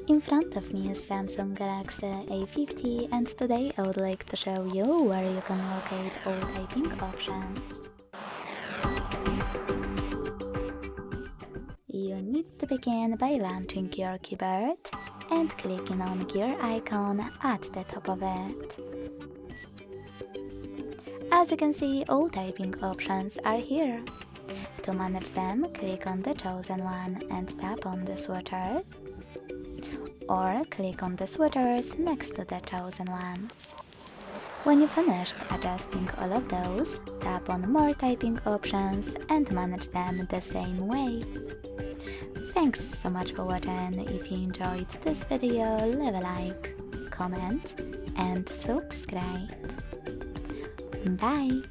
In front of me is Samsung Galaxy A50 and today I would like to show you where you can locate all typing options. You need to begin by launching your keyboard and clicking on gear icon at the top of it. As you can see, all typing options are here. To manage them, click on the chosen one and tap on the switchers, or click on the switchers next to the chosen ones. When you've finished adjusting all of those, tap on more typing options and manage them the same way. Thanks so much for watching. If you enjoyed this video, leave a like, comment and subscribe. Bye!